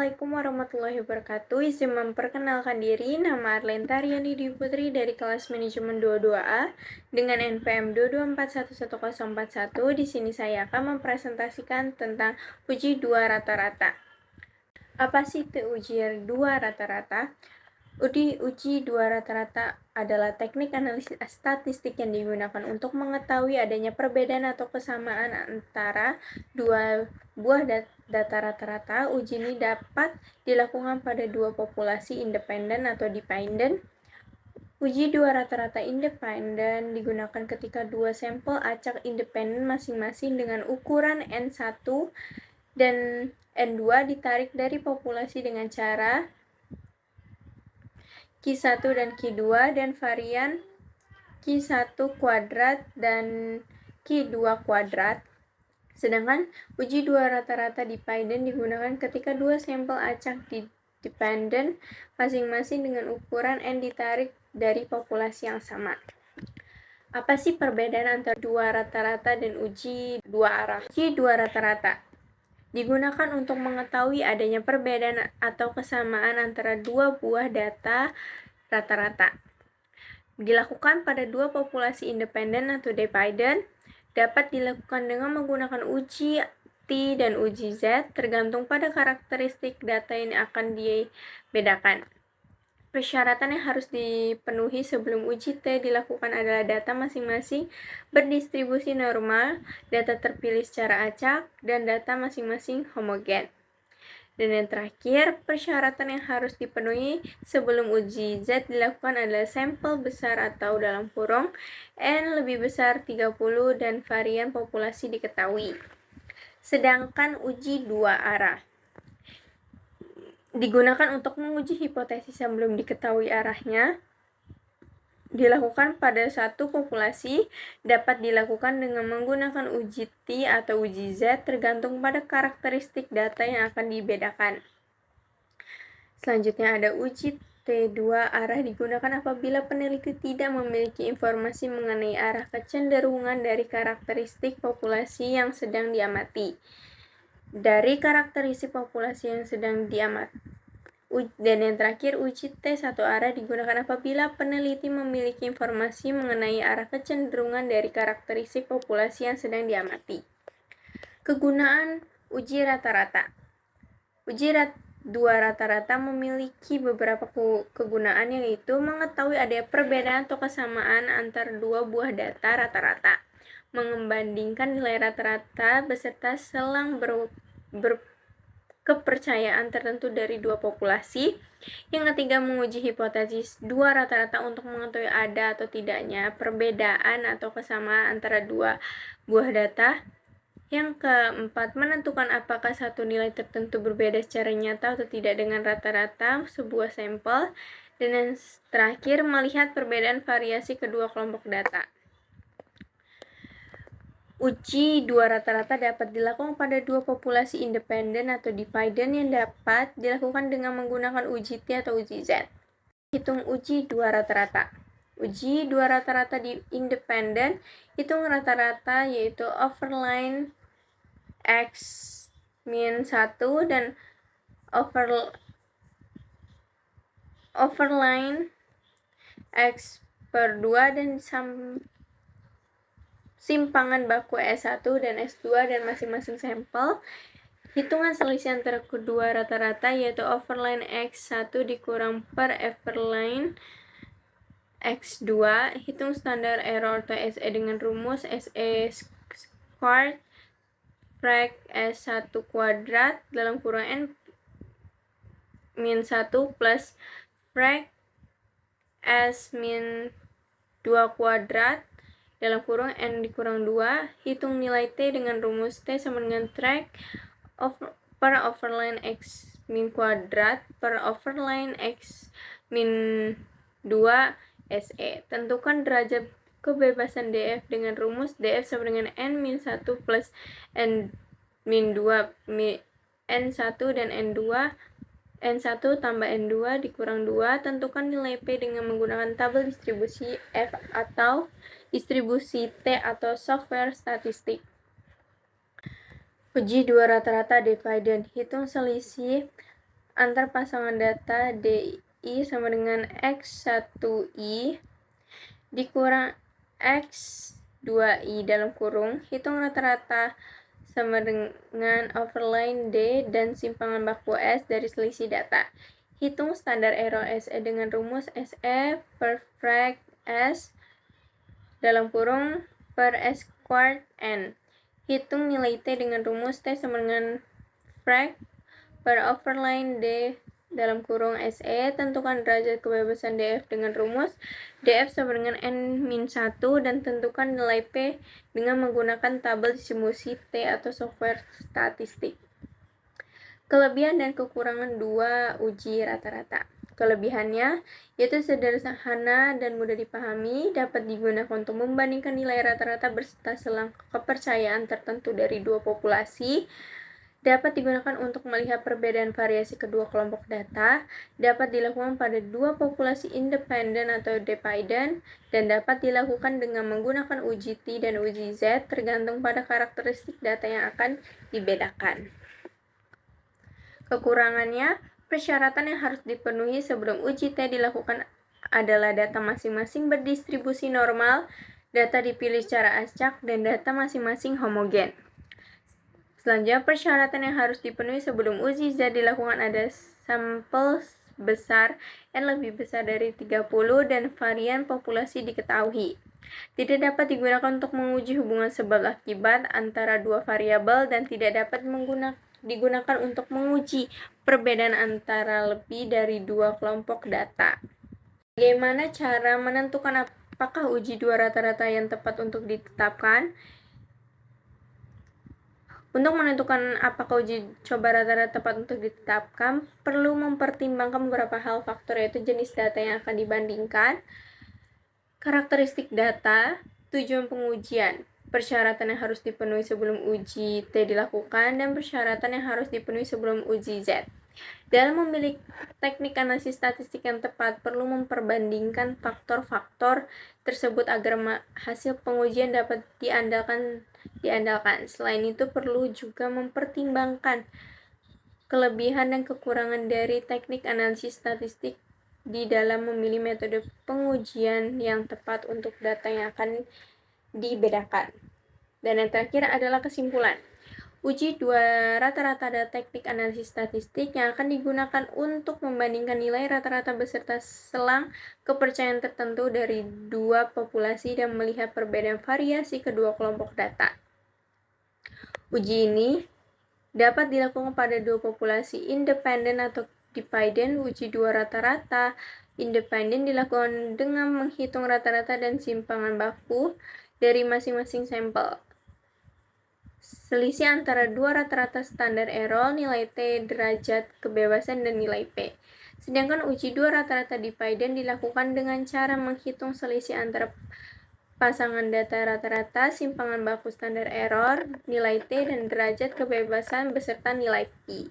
Assalamualaikum warahmatullahi wabarakatuh. Izin memperkenalkan diri, nama Arlenta Riani Dwi Putri dari kelas manajemen 22A dengan NPM 2241141. Di sini saya akan mempresentasikan tentang uji dua rata-rata. Apa sih itu uji dua rata-rata? Uji dua rata-rata adalah teknik analisis statistik yang digunakan untuk mengetahui adanya perbedaan atau kesamaan antara dua buah data rata-rata. Uji ini dapat dilakukan pada dua populasi independen atau dependent. Uji dua rata-rata independen digunakan ketika dua sampel acak independen masing-masing dengan ukuran N1 dan N2 ditarik dari populasi dengan cara Q1 dan Q2 dan varian Q1 kuadrat dan Q2 kuadrat. Sedangkan uji dua rata-rata dependent digunakan ketika dua sampel acak dependent masing-masing dengan ukuran N ditarik dari populasi yang sama. Apa sih perbedaan antara dua rata-rata dan uji dua arah? Uji dua rata-rata digunakan untuk mengetahui adanya perbedaan atau kesamaan antara dua buah data rata-rata. Dilakukan pada dua populasi independen atau dependent, dapat dilakukan dengan menggunakan uji T dan uji Z, tergantung pada karakteristik data yang akan dibedakan. Persyaratan yang harus dipenuhi sebelum uji T dilakukan adalah data masing-masing berdistribusi normal, data terpilih secara acak, dan data masing-masing homogen. Dan yang terakhir, persyaratan yang harus dipenuhi sebelum uji Z dilakukan adalah sampel besar atau dalam kurung N lebih besar 30 dan varian populasi diketahui. Sedangkan uji dua arah digunakan untuk menguji hipotesis yang belum diketahui arahnya. Dilakukan pada satu populasi, dapat dilakukan dengan menggunakan uji T atau uji Z tergantung pada karakteristik data yang akan dibedakan. Selanjutnya ada uji T2 arah digunakan apabila peneliti tidak memiliki informasi mengenai arah kecenderungan dari karakteristik populasi yang sedang diamati. Dari karakteristik populasi yang sedang diamati. Dan yang terakhir, uji T1 arah digunakan apabila peneliti memiliki informasi mengenai arah kecenderungan dari karakteristik populasi yang sedang diamati. Kegunaan uji rata-rata. Uji dua rata-rata memiliki beberapa kegunaan, yaitu mengetahui adanya perbedaan atau kesamaan antara dua buah data rata-rata, membandingkan nilai rata-rata beserta selang kepercayaan tertentu dari dua populasi. Yang ketiga, menguji hipotesis dua rata-rata untuk mengetahui ada atau tidaknya perbedaan atau kesamaan antara dua buah data. Yang keempat, menentukan apakah satu nilai tertentu berbeda secara nyata atau tidak dengan rata-rata sebuah sampel. Dan yang terakhir, melihat perbedaan variasi kedua kelompok data. Uji dua rata-rata dapat dilakukan pada dua populasi independen atau dependent yang dapat dilakukan dengan menggunakan uji T atau uji Z. Hitung uji dua rata-rata. Uji dua rata-rata di independen, hitung rata-rata yaitu overline X min 1 dan overline X per 2 dan simpangan baku S1 dan S2 dan masing-masing sampel. Hitungan selisih antara kedua rata-rata yaitu overline X1 dikurang per overline X2. Hitung standar error atau SE dengan rumus SE squared frac S1 kuadrat dalam kurung N min 1 plus frac S min 2 kuadrat dalam kurung N dikurang 2. Hitung nilai T dengan rumus T sama dengan track per overline X min kuadrat per overline X min 2 SE. Tentukan derajat kebebasan DF dengan rumus DF sama dengan N min 1 plus N min 2 N1 dan N2 N1 tambah N2 dikurang 2. Tentukan nilai P dengan menggunakan tabel distribusi F atau distribusi T atau software statistik. Uji dua rata-rata dependent. Hitung selisih antar pasangan data DI sama dengan X1I dikurang X2I dalam kurung, hitung rata-rata sama dengan overline D dan simpangan baku S dari selisih data. Hitung standar error SE dengan rumus SE per frac S dalam kurung per S squared N. Hitung nilai T dengan rumus T sama dengan frac per overline D dalam kurung SE. Tentukan derajat kebebasan DF dengan rumus DF sama dengan N-1 dan tentukan nilai P dengan menggunakan tabel distribusi T atau software statistik. Kelebihan dan kekurangan 2 uji rata-rata. Kelebihannya yaitu sederhana dan mudah dipahami, dapat digunakan untuk membandingkan nilai rata-rata beserta selang kepercayaan tertentu dari dua populasi, dapat digunakan untuk melihat perbedaan variasi kedua kelompok data, dapat dilakukan pada dua populasi independen atau dependent, dan dapat dilakukan dengan menggunakan uji T dan uji Z tergantung pada karakteristik data yang akan dibedakan. Kekurangannya, persyaratan yang harus dipenuhi sebelum uji T dilakukan adalah data masing-masing berdistribusi normal, data dipilih secara acak, dan data masing-masing homogen. Selanjutnya, persyaratan yang harus dipenuhi sebelum uji Z dilakukan ada sampel besar N lebih besar dari 30 dan varian populasi diketahui. Tidak dapat digunakan untuk menguji hubungan sebab akibat antara dua variabel dan tidak dapat digunakan untuk menguji perbedaan antara lebih dari dua kelompok data. Bagaimana cara menentukan apakah uji dua rata-rata yang tepat untuk ditetapkan? Untuk menentukan apakah uji coba rata-rata tepat untuk ditetapkan, perlu mempertimbangkan beberapa hal faktor, yaitu jenis data yang akan dibandingkan, karakteristik data, tujuan pengujian, persyaratan yang harus dipenuhi sebelum uji T dilakukan, dan persyaratan yang harus dipenuhi sebelum uji Z. Dalam memilih teknik analisis statistik yang tepat, perlu memperbandingkan faktor-faktor tersebut agar hasil pengujian dapat diandalkan. Selain itu, perlu juga mempertimbangkan kelebihan dan kekurangan dari teknik analisis statistik di dalam memilih metode pengujian yang tepat untuk data yang akan dibedakan. Dan yang terakhir adalah kesimpulan. Uji dua rata-rata adalah teknik analisis statistik yang akan digunakan untuk membandingkan nilai rata-rata beserta selang kepercayaan tertentu dari dua populasi dan melihat perbedaan variasi kedua kelompok data. Uji ini dapat dilakukan pada dua populasi independen atau dependent. Uji dua rata-rata independen dilakukan dengan menghitung rata-rata dan simpangan baku dari masing-masing sampel. Selisih antara dua rata-rata standar error, nilai T, derajat kebebasan, dan nilai P. Sedangkan uji dua rata-rata dependent dilakukan dengan cara menghitung selisih antara pasangan data rata-rata, simpangan baku standar error, nilai T, dan derajat kebebasan beserta nilai P.